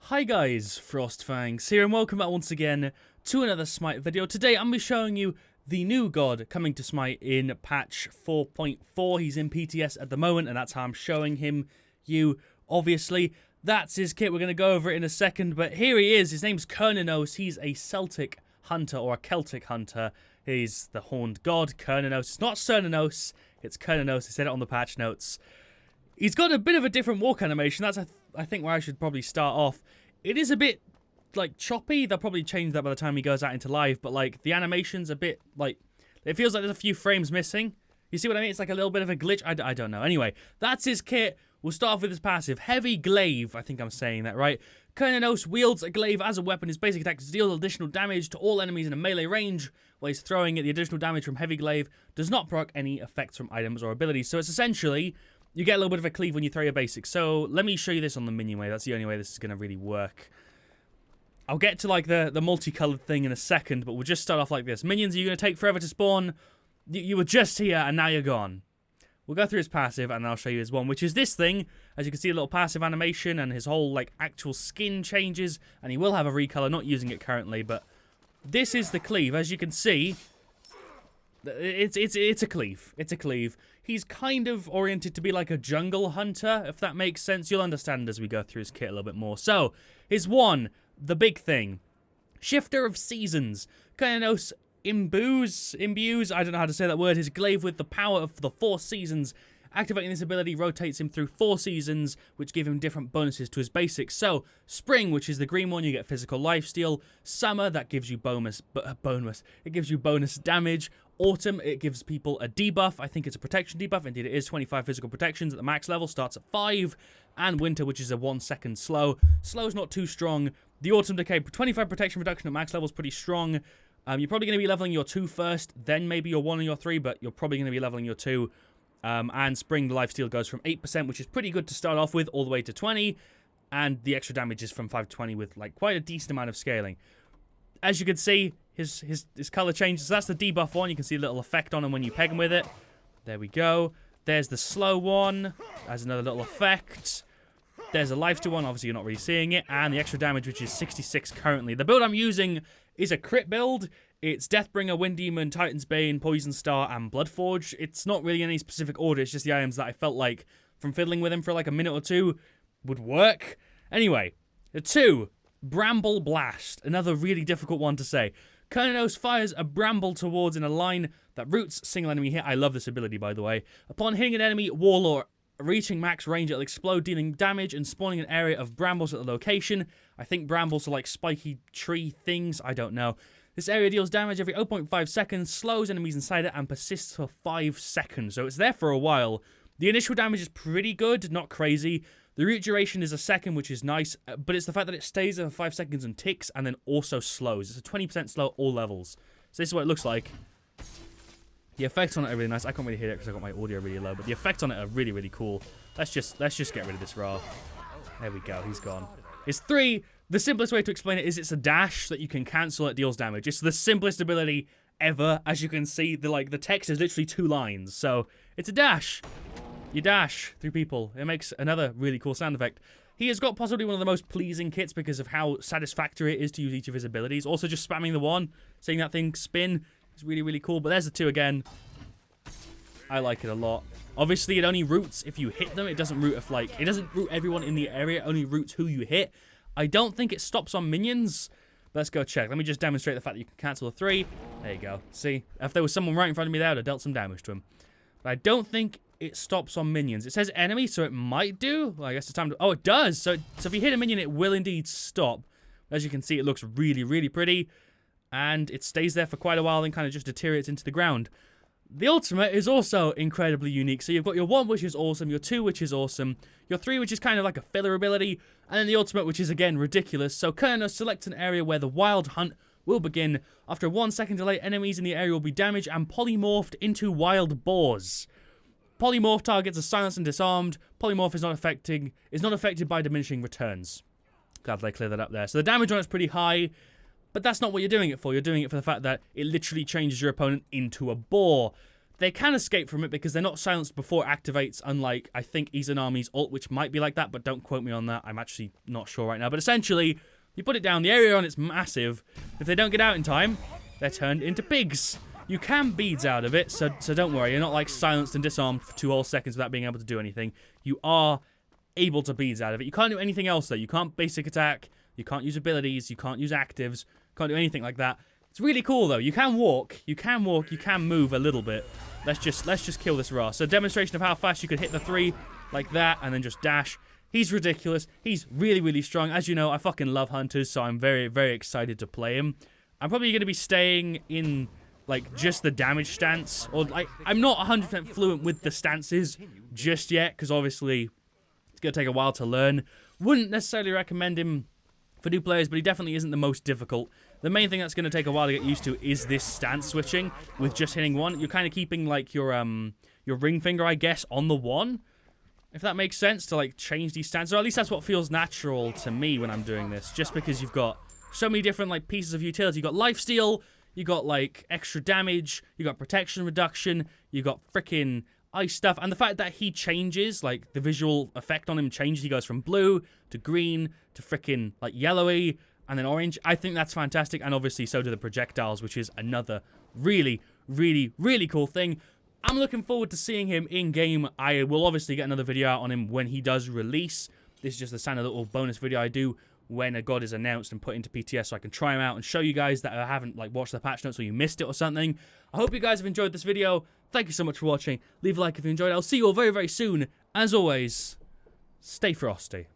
Hi guys, FrostFangs here and welcome back once again to another Smite video. Today I'm going to be showing you the new god coming to Smite in patch 4.4. He's in PTS at the moment and that's how I'm showing him you. Obviously, that's his kit. We're going to go over it in a second, but here he is. His name's Cernunnos. He's a Celtic hunter or a Celtic hunter. He's the horned god, Cernunnos. It's not Cernunnos, it's Cernunnos. I said it on the patch notes. He's got a bit of a different walk animation. That's, I think, where I should probably start off. It is a bit, like, choppy. They'll probably change that by the time he goes out into live. But, like, the animation's a bit, like, it feels like there's a few frames missing. You see what I mean? It's like a little bit of a glitch. I don't know. Anyway, that's his kit. We'll start off with his passive. Heavy Glaive. I think I'm saying that right. Cernunnos wields a glaive as a weapon. His basic attack is to deal additional damage to all enemies in a melee range. While he's throwing it, the additional damage from Heavy Glaive does not proc any effects from items or abilities. So it's essentially, you get a little bit of a cleave when you throw your basics. So let me show you this on the minion way. That's the only way this is going to really work. I'll get to like the multicolored thing in a second, but we'll just start off like this. Minions, are you going to take forever to spawn? You were just here and now you're gone. We'll go through his passive and I'll show you his one, which is this thing. As you can see, a little passive animation and his whole like actual skin changes. And he will have a recolor, not using it currently, but this is the cleave. As you can see, it's a cleave. It's a cleave. He's kind of oriented to be like a jungle hunter, if that makes sense. You'll understand as we go through his kit a little bit more. So, his one, the big thing. Shifter of Seasons. Cernunnos imbues, I don't know how to say that word, his glaive with the power of the 4 seasons. Activating this ability rotates him through 4 seasons, which give him different bonuses to his basics. So, Spring, which is the green one, you get physical lifesteal. Summer, that gives you it gives you bonus damage. Autumn, it gives people a debuff. I think it's a protection debuff. Indeed, it is 25 physical protections at the max level, starts at 5. And Winter, which is a 1-second slow. Slow's not too strong. The Autumn Decay, 25 protection reduction at max level is pretty strong. You're probably going to be leveling your 2 first, then maybe your 1 and your 3, but you're probably going to be leveling your 2. And Spring, the lifesteal goes from 8%, which is pretty good to start off with, all the way to 20. And the extra damage is from 5 to 20 with like quite a decent amount of scaling. As you can see, his color changes. So that's the debuff one. You can see a little effect on him when you peg him with it. There we go. There's the slow one. Has another little effect. There's a lifesteal one. Obviously, you're not really seeing it. And the extra damage, which is 66 currently. The build I'm using is a crit build. It's Deathbringer, Wind Demon, Titan's Bane, Poison Star, and Bloodforge. It's not really in any specific order. It's just the items that I felt like, from fiddling with him for like a minute or two, would work. Anyway, the 2, Bramble Blast. Another really difficult one to say. Cernunnos fires a bramble towards in a line that roots single enemy hit. I love this ability, by the way. Upon hitting an enemy wall or reaching max range, it'll explode, dealing damage and spawning an area of brambles at the location. I think brambles are like spiky tree things. I don't know. This area deals damage every 0.5 seconds, slows enemies inside it, and persists for 5 seconds. So it's there for a while. The initial damage is pretty good, not crazy. The root duration is a second, which is nice, but it's the fact that it stays there for 5 seconds and ticks, and then also slows. It's a 20% slow at all levels. So this is what it looks like. The effects on it are really nice. I can't really hear it because I got my audio really low, but the effects on it are really, really cool. Let's just get rid of this raw. There we go. He's gone. It's 3. The simplest way to explain it is it's a dash that you can cancel. It deals damage. It's the simplest ability ever. As you can see, the text is literally 2 lines. So it's a dash. You dash through people. It makes another really cool sound effect. He has got possibly one of the most pleasing kits because of how satisfactory it is to use each of his abilities. Also, just spamming the 1, seeing that thing spin is really, really cool. But there's the 2 again. I like it a lot. Obviously, it only roots if you hit them. It doesn't root if, like, it doesn't root everyone in the area. It only roots who you hit. I don't think it stops on minions. Let's go check. Let me just demonstrate the fact that you can cancel a 3. There you go. See? If there was someone right in front of me there, I would have dealt some damage to him. But I don't think it stops on minions. It says enemy, so it might do. Well, I guess it's time to... Oh, it does! So if you hit a minion, it will indeed stop. As you can see, it looks really, really pretty. And it stays there for quite a while and kind of just deteriorates into the ground. The ultimate is also incredibly unique. So you've got your 1, which is awesome, your 2, which is awesome, your 3, which is kind of like a filler ability, and then the ultimate, which is, again, ridiculous. So Cernunnos selects an area where the wild hunt will begin. After a 1-second delay, enemies in the area will be damaged and polymorphed into wild boars. Polymorph targets are silenced and disarmed. Polymorph is not affected by diminishing returns. Glad they cleared that up there. So the damage on it's pretty high. But that's not what you're doing it for. You're doing it for the fact that it literally changes your opponent into a boar. they can escape from it because they're not silenced before it activates, unlike, I think, Izanami's ult, which might be like that, but don't quote me on that. I'm actually not sure right now. But essentially, you put it down, the area on it's massive. If they don't get out in time, they're turned into pigs. You can beads out of it, so don't worry. You're not, like, silenced and disarmed for 2 whole seconds without being able to do anything. You are able to beads out of it. You can't do anything else, though. You can't basic attack. You can't use abilities. You can't use actives. Can't do anything like that. It's really cool, though. You can walk. You can move a little bit. Let's just kill this Ross. So demonstration of how fast you could hit the 3 like that and then just dash. He's ridiculous. He's really, really strong. As you know, I fucking love hunters, so I'm very, very excited to play him. I'm probably going to be staying in, like, just the damage stance. Or, like, I'm not 100% fluent with the stances just yet, because obviously it's going to take a while to learn. Wouldn't necessarily recommend him for new players, but he definitely isn't the most difficult. The main thing that's going to take a while to get used to is this stance switching with just hitting 1. You're kind of keeping, like, your ring finger, I guess, on the 1, if that makes sense, to, like, change these stances. Or at least that's what feels natural to me when I'm doing this, just because you've got so many different, like, pieces of utility. You've got lifesteal, you got, like, extra damage, you got protection reduction, you got freaking ice stuff, and the fact that he changes, like, the visual effect on him changes. He goes from blue to green to freaking, like, yellowy and then orange. I think that's fantastic, and obviously so do the projectiles, which is another really, really, really cool thing. I'm looking forward to seeing him in-game. I will obviously get another video out on him when he does release. This is just the standard little bonus video I do when a god is announced and put into PTS, so I can try him out and show you guys that I haven't, like, watched the patch notes or you missed it or something. I hope you guys have enjoyed this video. Thank you so much for watching. Leave a like if you enjoyed it. I'll see you all very, very soon. As always, stay frosty.